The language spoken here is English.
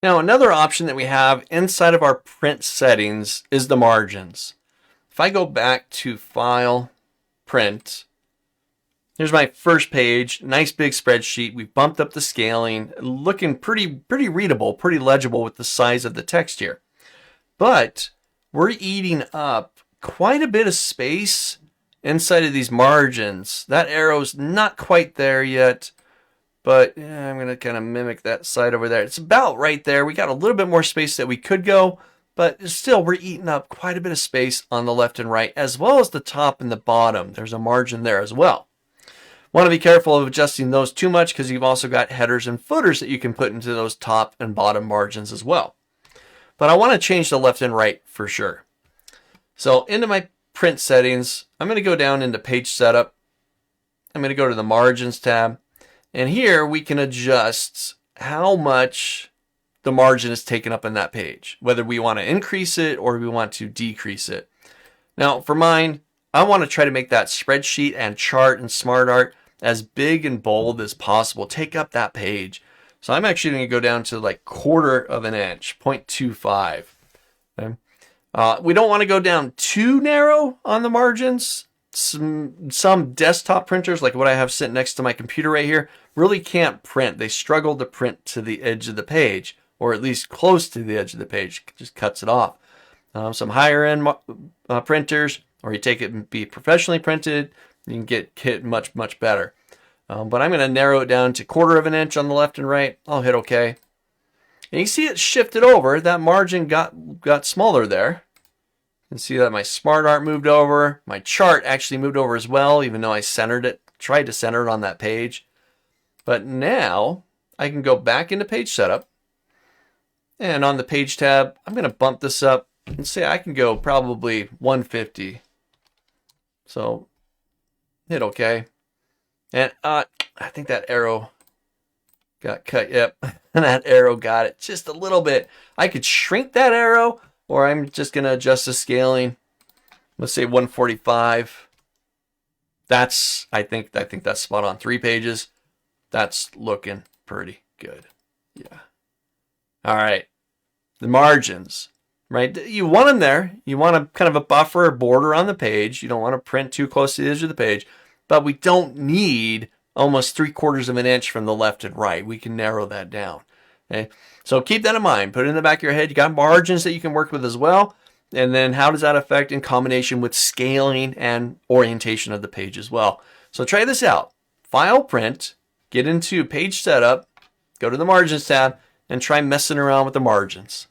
Now, another option that we have inside of our print settings is the margins. If I go back to File, Print, here's my first page, nice big spreadsheet. We've bumped up the scaling, looking pretty readable, pretty legible with the size of the text here. But we're eating up quite a bit of space inside of these margins. That arrow's not quite there yet, but I'm going to kind of mimic that side over there. It's about right there. We got a little bit more space that we could go, but still we're eating up quite a bit of space on the left and right, as well as the top and the bottom. There's a margin there as well. Want to be careful of adjusting those too much because you've also got headers and footers that you can put into those top and bottom margins as well. But I want to change the left and right for sure. So into my print settings, I'm going to go down into page setup. I'm going to go to the margins tab. And here we can adjust how much the margin is taken up in that page, whether we want to increase it or we want to decrease it. Now for mine, I want to try to make that spreadsheet and chart and smart art as big and bold as possible. Take up that page. So I'm actually going to go down to like 1/4 of an inch, 0.25. Okay. We don't want to go down too narrow on the margins. Some desktop printers, like what I have sitting next to my computer right here, really can't print. They struggle to print to the edge of the page, or at least close to the edge of the page. It just cuts it off. Some higher end printers, or you take it and be professionally printed, you can get hit much better. But I'm going to narrow it down to 1/4 of an inch on the left and right. I'll hit OK. And you see it shifted over. That margin got smaller there. You can see that my smart art moved over. My chart actually moved over as well, even though I centered it, tried to center it on that page. But now I can go back into page setup. And on the page tab, I'm going to bump this up and say I can go probably 150. So hit OK. And I think that arrow got cut. Yep, that arrow got it just a little bit. I could shrink that arrow, or I'm just going to adjust the scaling. Let's say 145. I think that's spot on. 3 pages. That's looking pretty good. Yeah. All right. The margins, right? You want them there. You want a kind of a buffer, a border on the page. You don't want to print too close to the edge of the page. But we don't need almost 3/4 of an inch from the left and right. We can narrow that down. Okay? So keep that in mind. Put it in the back of your head. You got margins that you can work with as well. And then how does that affect in combination with scaling and orientation of the page as well? So try this out. File, Print, get into page setup, go to the margins tab, and try messing around with the margins.